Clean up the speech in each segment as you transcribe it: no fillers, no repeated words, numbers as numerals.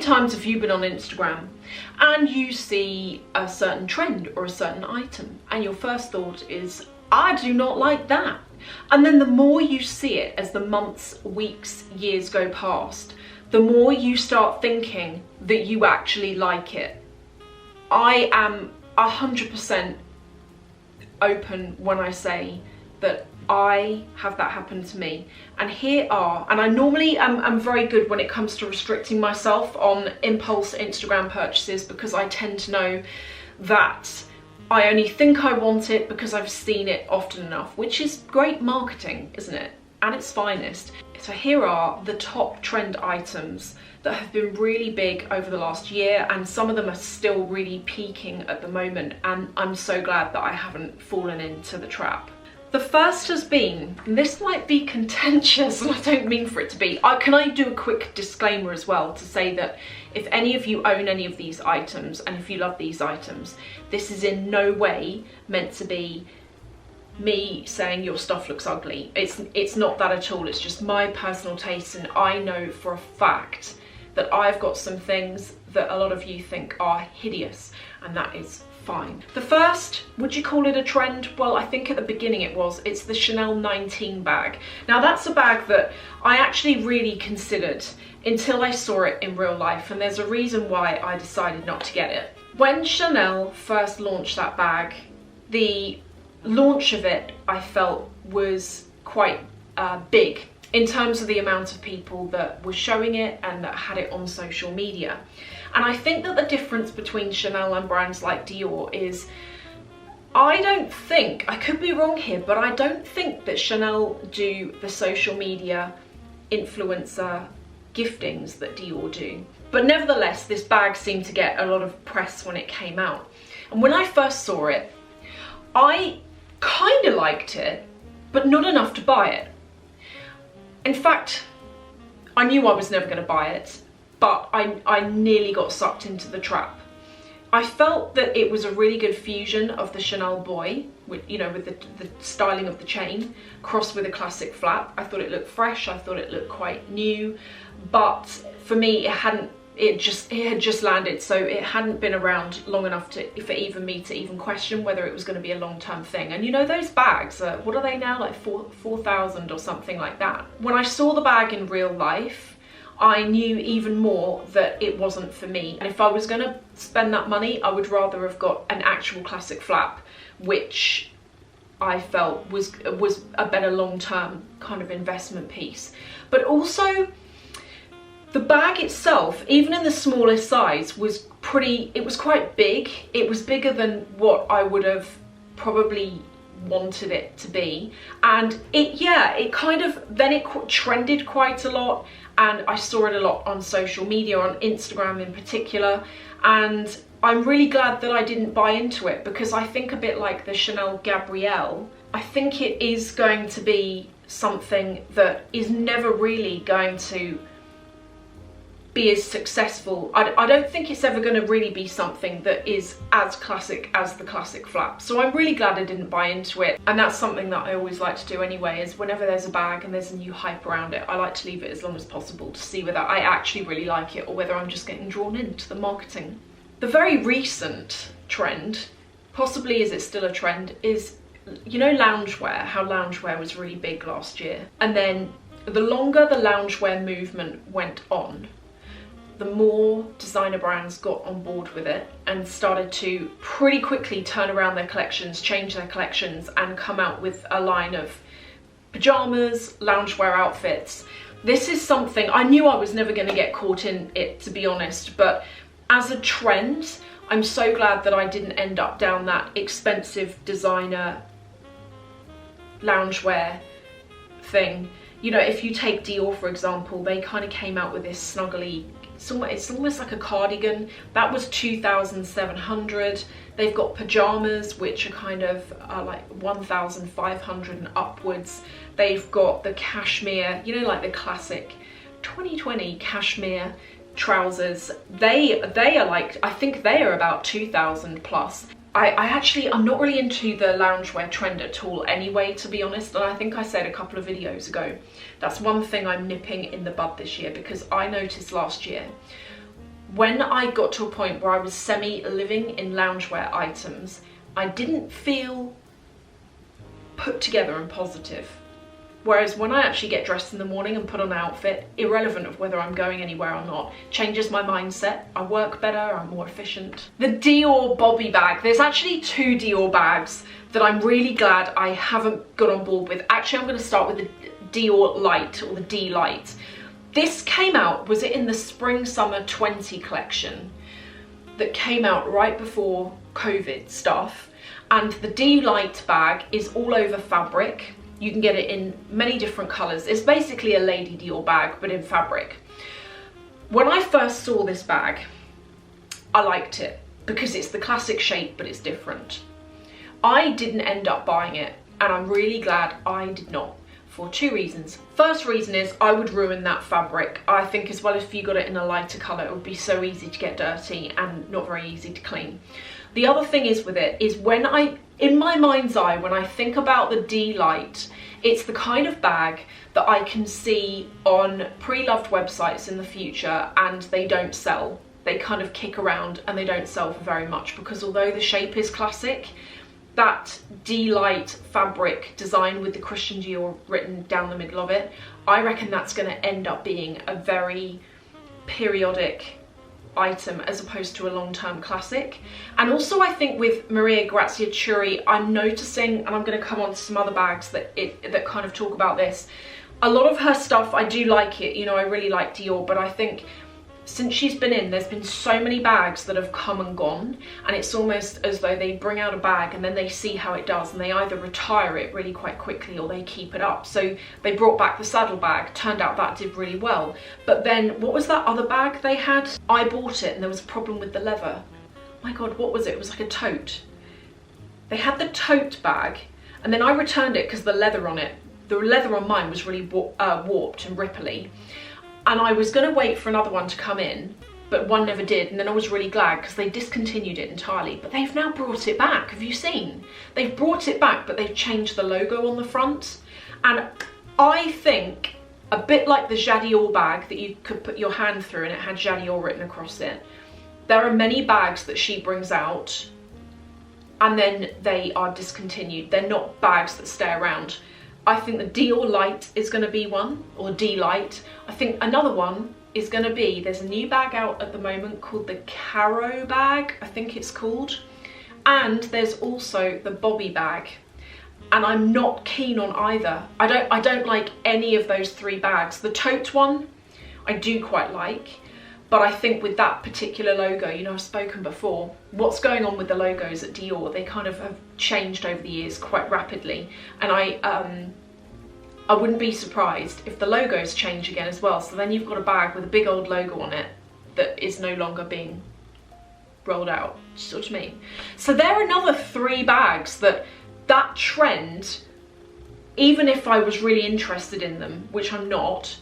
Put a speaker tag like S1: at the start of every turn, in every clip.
S1: times have you been on Instagram and you see a certain trend or a certain item and your first thought is, I do not like that. And then the more you see it as the months, weeks, years go past, the more you start thinking that you actually like it. I am 100% open when I say that I have that happen to me. And here are, and I normally am very good when it comes to restricting myself on impulse Instagram purchases, because I tend to know that I only think I want it because I've seen it often enough, which is great marketing, isn't it? At its finest. So here are the top trend items that have been really big over the last year, and some of them are still really peaking at the moment, and I'm so glad that I haven't fallen into the trap. The first has been, and this might be contentious and I don't mean for it to be, can I do a quick disclaimer as well to say that if any of you own any of these items and if you love these items, this is in no way meant to be me saying your stuff looks ugly. It's not that at all. It's just my personal taste, and I know for a fact that I've got some things that a lot of you think are hideous, and that is fine. The first, would you call it a trend? Well, I think at the beginning it was. It's the Chanel 19 bag. Now that's a bag that I actually really considered until I saw it in real life, and there's a reason why I decided not to get it. When Chanel first launched that bag, the launch of it I felt was quite big in terms of the amount of people that were showing it and that had it on social media. And I think that the difference between Chanel and brands like Dior is, I don't think, I could be wrong here, but I don't think that Chanel do the social media influencer giftings that Dior do. But nevertheless, this bag seemed to get a lot of press when it came out. And when I first saw it, I kind of liked it, but not enough to buy it. In fact, I knew I was never going to buy it, but I nearly got sucked into the trap. I felt that it was a really good fusion of the Chanel boy, with, you know, with the styling of the chain, crossed with a classic flap. I thought it looked fresh, I thought it looked quite new, but for me it had just landed, so it hadn't been around long enough for even me to even question whether it was going to be a long-term thing. And you know, those bags, what are they now, like 4,000 or something like that. When I saw the bag in real life, I knew even more that it wasn't for me. And if I was going to spend that money, I would rather have got an actual classic flap, which I felt was a better long-term kind of investment piece. But also, the bag itself, even in the smallest size, was quite big. It was bigger than what I would have probably wanted it to be. And it trended quite a lot, and I saw it a lot on social media, on Instagram in particular. And I'm really glad that I didn't buy into it, because I think a bit like the Chanel Gabrielle, I think it is going to be something that is never really going to be as successful. I don't think it's ever going to really be something that is as classic as the classic flap. So I'm really glad I didn't buy into it, and that's something that I always like to do anyway, is whenever there's a bag and there's a new hype around it, I like to leave it as long as possible to see whether I actually really like it or whether I'm just getting drawn into the marketing. The very recent trend, possibly is it still a trend, is, you know, loungewear, how loungewear was really big last year. And then the longer the loungewear movement went on, the more designer brands got on board with it and started to pretty quickly turn around their collections, change their collections, and come out with a line of pajamas, loungewear outfits. This is something, I knew I was never going to get caught in it, to be honest, but as a trend, I'm so glad that I didn't end up down that expensive designer loungewear thing. You know, if you take Dior, for example, they kind of came out with this snuggly, it's almost like a cardigan. That was 2,700. They've got pajamas, which are kind of like 1,500 and upwards. They've got the cashmere, you know, like the classic 2020 cashmere trousers. They are like, I think they are about 2,000 plus. I'm not really into the loungewear trend at all anyway, to be honest, and I think I said a couple of videos ago, that's one thing I'm nipping in the bud this year, because I noticed last year when I got to a point where I was semi-living in loungewear items, I didn't feel put together and positive. Whereas when I actually get dressed in the morning and put on an outfit, irrelevant of whether I'm going anywhere or not, changes my mindset. I work better, I'm more efficient. The Dior Bobby bag. There's actually 2 Dior bags that I'm really glad I haven't got on board with. Actually, I'm going to start with the Dior Light, or the D Light. This came out, was it in the Spring Summer 20 collection that came out right before COVID stuff? And the D Light bag is all over fabric. You can get it in many different colours. It's basically a Lady Dior bag, but in fabric. When I first saw this bag, I liked it because it's the classic shape, but it's different. I didn't end up buying it, and I'm really glad I did not, for 2 reasons. First reason is I would ruin that fabric. I think as well, if you got it in a lighter colour, it would be so easy to get dirty and not very easy to clean. The other thing is with it is in my mind's eye, when I think about the D Light, it's the kind of bag that I can see on pre-loved websites in the future and they don't sell. They kind of kick around and they don't sell for very much, because although the shape is classic, that D Light fabric design with the Christian Dior written down the middle of it, I reckon that's going to end up being a very periodic item as opposed to a long-term classic. And also I think with Maria Grazia Chiuri, I'm noticing, and I'm going to come on to some other bags that kind of talk about this, a lot of her stuff, I do like it, you know, I really like Dior, but I think since she's been in, there's been so many bags that have come and gone, and it's almost as though they bring out a bag and then they see how it does and they either retire it really quite quickly or they keep it up. So they brought back the saddlebag, turned out that did really well. But then, what was that other bag they had? I bought it and there was a problem with the leather. My God, what was it? It was like a tote. They had the tote bag and then I returned it because the leather on mine was really warped and ripply. And I was going to wait for another one to come in, but one never did. And then I was really glad because they discontinued it entirely. But they've now brought it back. Have you seen? They've brought it back, but they've changed the logo on the front. And I think, a bit like the Dior bag that you could put your hand through and it had Dior written across it, there are many bags that she brings out and then they are discontinued. They're not bags that stay around. I think the Dior Light is going to be one, or D Light. I think another one is going to be, there's a new bag out at the moment called the Caro bag, I think it's called. And there's also the Bobby bag. And I'm not keen on either. I don't like any of those 3 bags. The tote one, I do quite like. But I think with that particular logo, you know, I've spoken before, what's going on with the logos at Dior, they kind of have changed over the years quite rapidly. And I wouldn't be surprised if the logos change again as well. So then you've got a bag with a big old logo on it that is no longer being rolled out. Do you see what I mean? So there are another 3 bags that trend, even if I was really interested in them, which I'm not,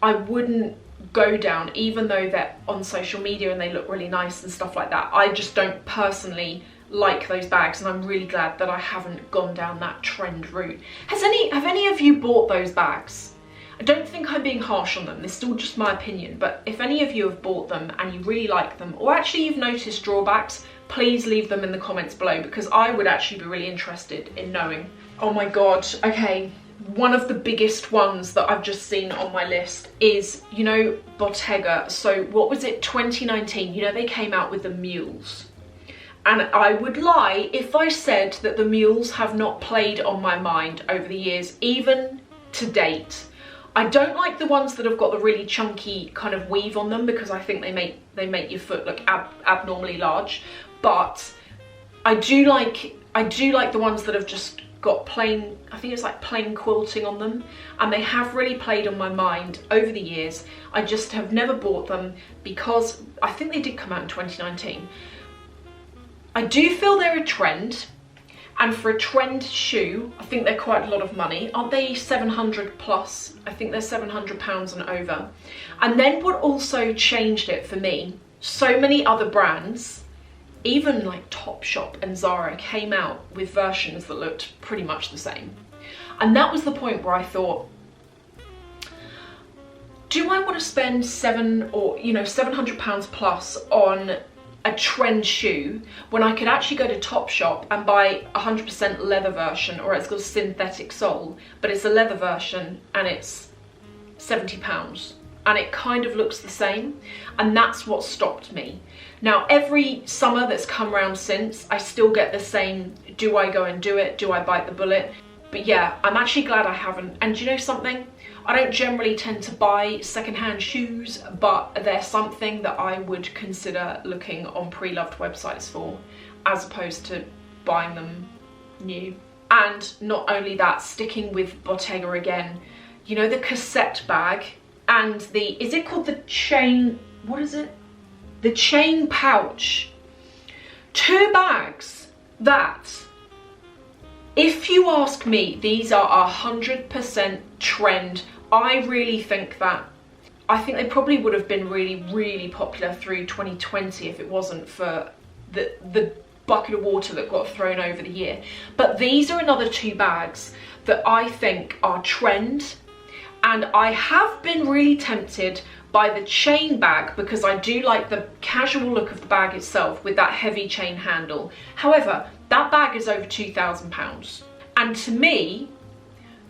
S1: I wouldn't go down, even though they're on social media and they look really nice and stuff like that. I just don't personally like those bags, and I'm really glad that I haven't gone down that trend route. Have any of you bought those bags? I don't think I'm being harsh on them, it's still just my opinion, but if any of you have bought them and you really like them, or actually you've noticed drawbacks, please leave them in the comments below, because I would actually be really interested in knowing. Oh my God, okay. One of the biggest ones that I've just seen on my list is, you know, Bottega. So what was it, 2019? You know, they came out with the mules. And I would lie if I said that the mules have not played on my mind over the years, even to date. I don't like the ones that have got the really chunky kind of weave on them, because I think they make your foot look abnormally large. But I do like the ones that have just got plain, I think it's like plain quilting on them, and they have really played on my mind over the years. I just have never bought them because I think they did come out in 2019. I do feel they're a trend, and for a trend shoe, I think they're quite a lot of money. Aren't they 700 plus? I think they're £700 and over. And then what also changed it for me, so many other brands, even like Topshop and Zara, came out with versions that looked pretty much the same. And that was the point where I thought, do I want to spend £700 plus on a trend shoe when I could actually go to Topshop and buy 100% leather version, or it's got a synthetic sole, but it's a leather version and it's £70 and it kind of looks the same, and that's what stopped me. Now every summer that's come around since, I still get the same, do I go and do it, do I bite the bullet? But yeah, I'm actually glad I haven't. And do you know something? I don't generally tend to buy secondhand shoes, but they're something that I would consider looking on pre-loved websites for, as opposed to buying them new. And not only that, sticking with Bottega again, you know, the cassette bag and the, is it called the chain, what is it? The chain pouch. Two bags that, if you ask me, these are 100% trend. I really think that. I think they probably would have been really, really popular through 2020 if it wasn't for the bucket of water that got thrown over the year. But these are another two bags that I think are trend, and I have been really tempted by the chain bag because I do like the casual look of the bag itself with that heavy chain handle. However, that bag is over £2,000, and to me,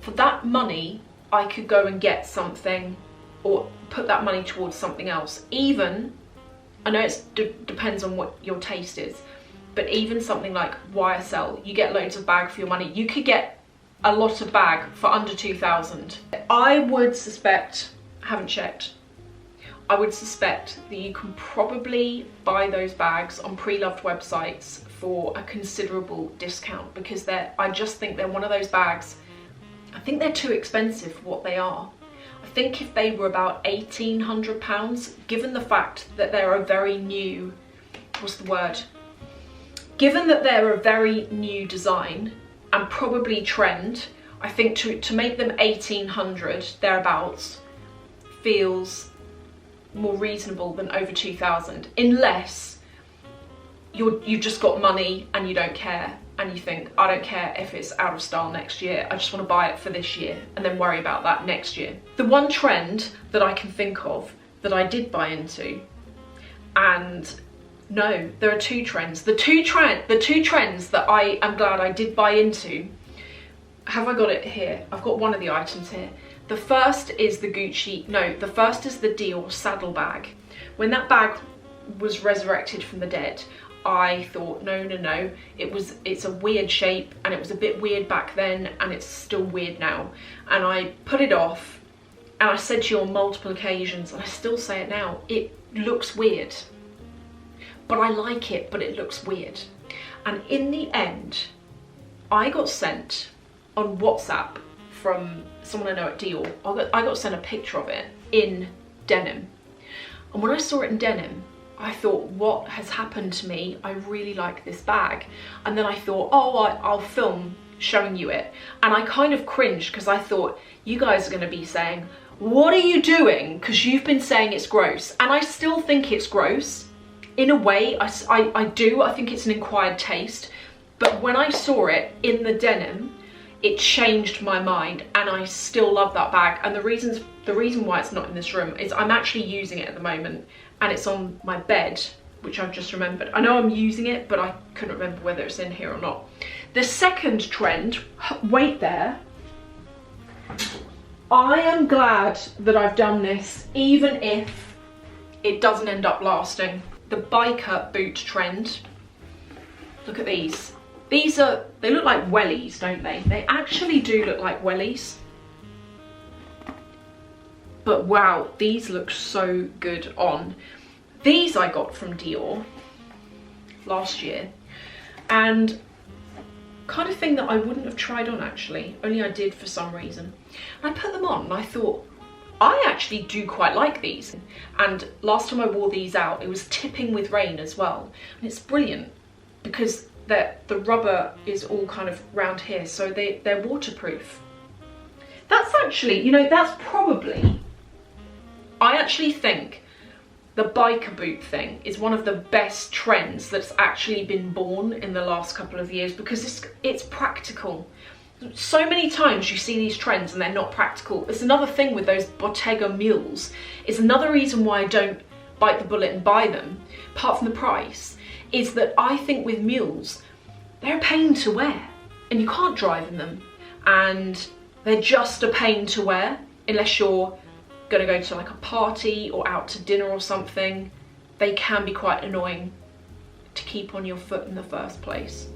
S1: for that money, I could go and get something or put that money towards something else. Even, I know it depends on what your taste is, but even something like YSL, you get loads of bag for your money. You could get a lot of bag for under 2,000. I would suspect, haven't checked, I would suspect that you can probably buy those bags on pre-loved websites for a considerable discount, because I just think they're one of those bags, I think they're too expensive for what they are. I think if they were about £1,800, given the fact that they're a very new, what's the word? Given that they're a very new design and probably trend, I think to make them 1,800 thereabouts feels more reasonable than over 2,000, unless you've just got money and you don't care, and you think, I don't care if it's out of style next year, I just want to buy it for this year and then worry about that next year. The one trend that I can think of that I did buy into, and no, there are two trends. The two trends that I am glad I did buy into, have I got it here? I've got one of the items here. The first is the the first is the Dior saddlebag. When that bag was resurrected from the dead, I thought, no, it's a weird shape, and it was a bit weird back then, and it's still weird now. And I put it off, and I said to you on multiple occasions, and I still say it now, it looks weird. But I like it, but it looks weird. And in the end, I got sent on WhatsApp from someone I know at Dior, I got sent a picture of it in denim. And when I saw it in denim, I thought, what has happened to me? I really like this bag. And then I thought, oh, I'll film showing you it. And I kind of cringed because I thought, you guys are going to be saying, what are you doing? Because you've been saying it's gross. And I still think it's gross. In a way, I do. I think it's an acquired taste. But when I saw it in the denim, it changed my mind, and I still love that bag. And the reason why it's not in this room is I'm actually using it at the moment, and it's on my bed, which I've just remembered. I know I'm using it, but I couldn't remember whether it's in here or not. The second trend, wait there. I am glad that I've done this, even if it doesn't end up lasting. The biker boot trend. Look at these. They look like wellies, don't they? They actually do look like wellies. But wow, these look so good on. These I got from Dior last year, and kind of thing that I wouldn't have tried on actually, only I did for some reason. And I put them on and I thought, I actually do quite like these. And last time I wore these out, it was tipping with rain as well. And it's brilliant because the rubber is all kind of round here, so they're waterproof. That's actually, you know, that's probably, I actually think the biker boot thing is one of the best trends that's actually been born in the last couple of years, because it's practical. So many times you see these trends and they're not practical. It's another thing with those Bottega mules. It's another reason why I don't bite the bullet and buy them, apart from the price, is that I think with mules, they're a pain to wear and you can't drive in them. And they're just a pain to wear unless you're gonna go to like a party or out to dinner or something. They can be quite annoying to keep on your foot in the first place.